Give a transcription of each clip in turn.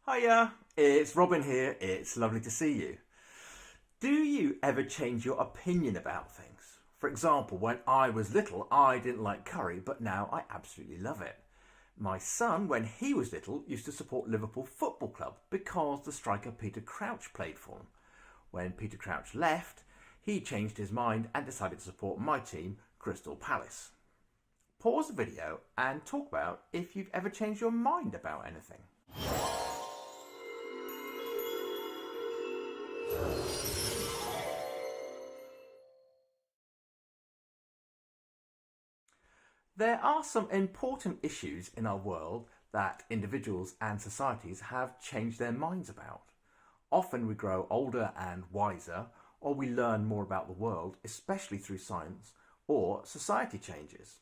Hiya, it's Robin here. It's lovely to see you. Do you ever change your opinion about things? For example, when I was little, I didn't like curry, but now I absolutely love it. My son, when he was little, used to support Liverpool Football Club because the striker Peter Crouch played for him. When Peter Crouch left, he changed his mind and decided to support my team, Crystal Palace. Pause the video and talk about if you've ever changed your mind about anything. There are some important issues in our world that individuals and societies have changed their minds about. Often we grow older and wiser, or we learn more about the world, especially through science, or society changes.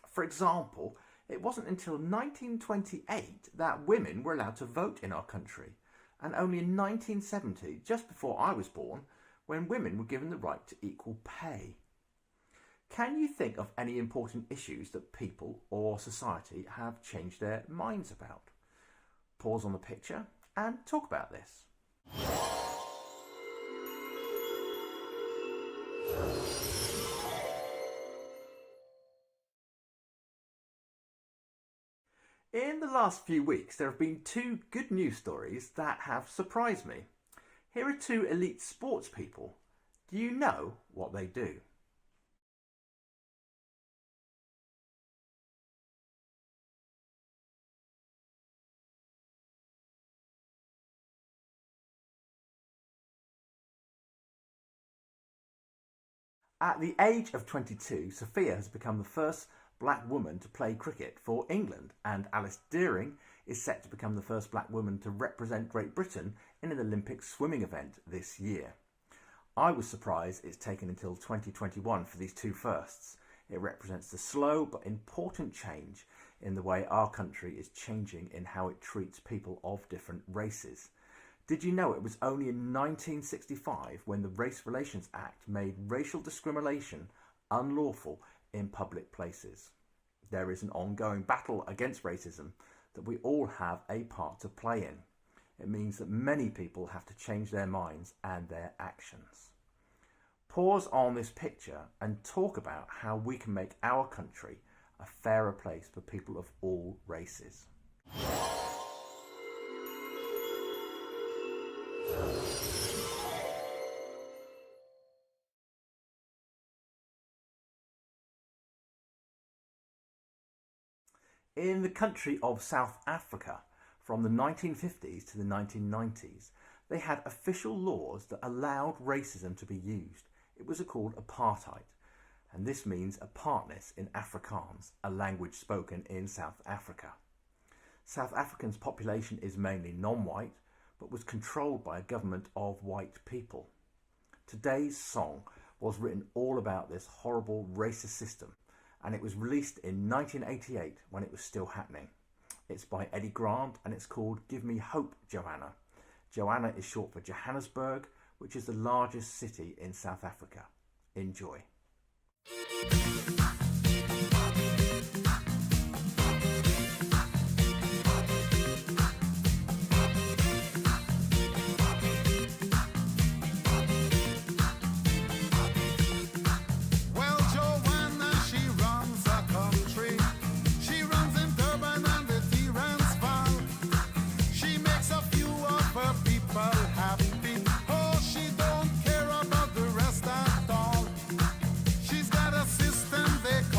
For example, it wasn't until 1928 that women were allowed to vote in our country, and only in 1970, just before I was born, when women were given the right to equal pay. Can you think of any important issues that people or society have changed their minds about? Pause on the picture and talk about this. In the last few weeks, there have been two good news stories that have surprised me. Here are two elite sports people. Do you know what they do? At the age of 22, Sophia has become the first black woman to play cricket for England, and Alice Dearing is set to become the first black woman to represent Great Britain in an Olympic swimming event this year. I was surprised it's taken until 2021 for these two firsts. It represents the slow but important change in the way our country is changing in how it treats people of different races. Did you know it was only in 1965 when the Race Relations Act made racial discrimination unlawful in public places? There is an ongoing battle against racism that we all have a part to play in. It means that many people have to change their minds and their actions. Pause on this picture and talk about how we can make our country a fairer place for people of all races. In the country of South Africa, from the 1950s to the 1990s, they had official laws that allowed racism to be used. It was called apartheid, and this means apartness in Afrikaans, a language spoken in South Africa. South Africa's population is mainly non-white, but was controlled by a government of white people. Today's song was written all about this horrible racist system, and it was released in 1988 when it was still happening. It's by Eddie Grant and it's called Give Me Hope, Joanna. Joanna is short for Johannesburg, which is the largest city in South Africa. Enjoy. They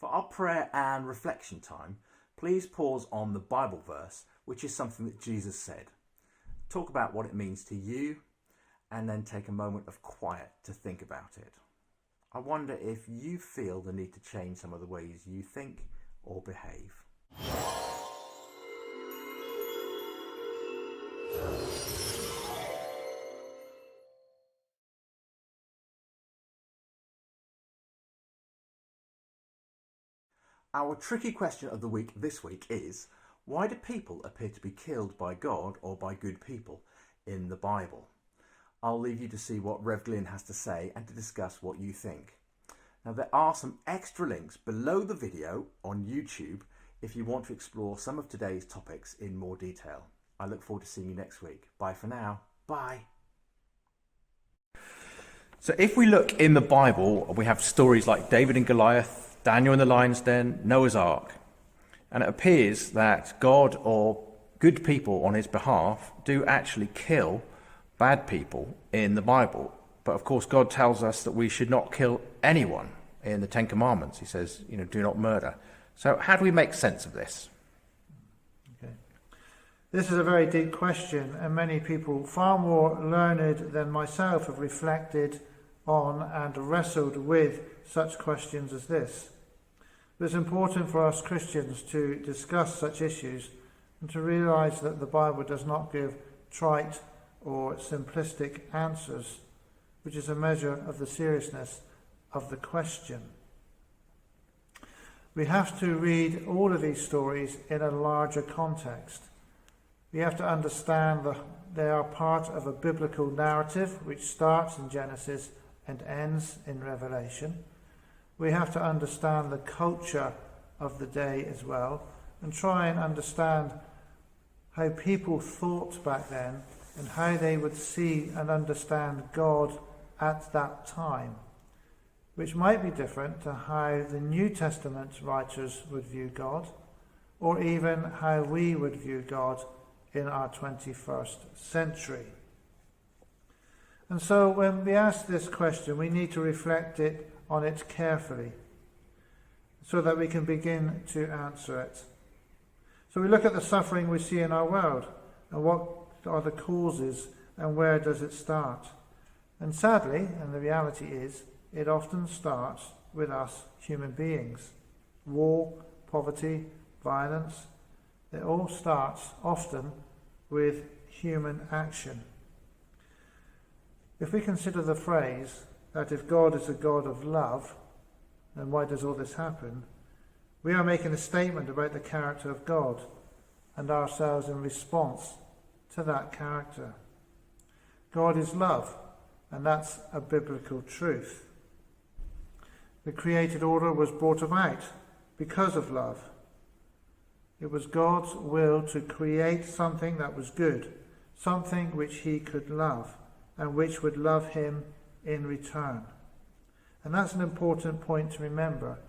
For our prayer and reflection time, please pause on the Bible verse, which is something that Jesus said. Talk about what it means to you, and then take a moment of quiet to think about it. I wonder if you feel the need to change some of the ways you think or behave. Our tricky question of the week this week is, why do people appear to be killed by God or by good people in the Bible? I'll leave you to see what Rev Glyn has to say and to discuss what you think. Now, there are some extra links below the video on YouTube if you want to explore some of today's topics in more detail. I look forward to seeing you next week. Bye for now. Bye. So if we look in the Bible, we have stories like David and Goliath, Daniel in the lion's den, Noah's Ark. And it appears that God or good people on his behalf do actually kill bad people in the Bible. But of course, God tells us that we should not kill anyone in the Ten Commandments. He says, do not murder. So how do we make sense of this? Okay. This is a very deep question, and many people far more learned than myself have reflected on and wrestled with such questions as this. But it's important for us Christians to discuss such issues and to realise that the Bible does not give trite or simplistic answers, which is a measure of the seriousness of the question. We have to read all of these stories in a larger context. We have to understand that they are part of a biblical narrative which starts in Genesis and ends in Revelation. We have to understand the culture of the day as well, and try and understand how people thought back then and how they would see and understand God at that time, which might be different to how the New Testament writers would view God, or even how we would view God in our 21st century. And so when we ask this question, we need to reflect on it carefully so that we can begin to answer it. So we look at the suffering we see in our world and what are the causes and where does it start. And sadly, and the reality is, it often starts with us human beings. War, poverty, violence, it all starts often with human action. If we consider the phrase that if God is a God of love, then why does all this happen? We are making a statement about the character of God and ourselves in response to that character. God is love, and that's a biblical truth. The created order was brought about because of love. It was God's will to create something that was good, something which he could love, and which would love him in return. And that's an important point to remember,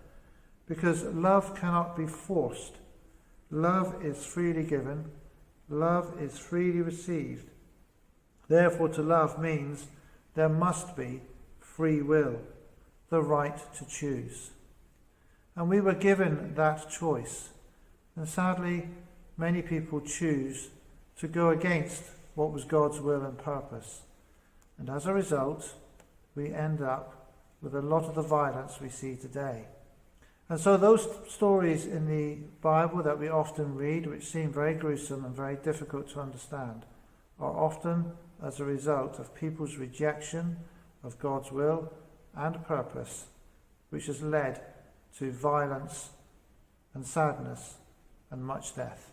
because love cannot be forced. Love is freely given. Love is freely received. Therefore, to love means there must be free will, the right to choose. And we were given that choice. And sadly, many people choose to go against what was God's will and purpose. And as a result, we end up with a lot of the violence we see today. And so those stories in the Bible that we often read, which seem very gruesome and very difficult to understand, are often as a result of people's rejection of God's will and purpose, which has led to violence and sadness and much death.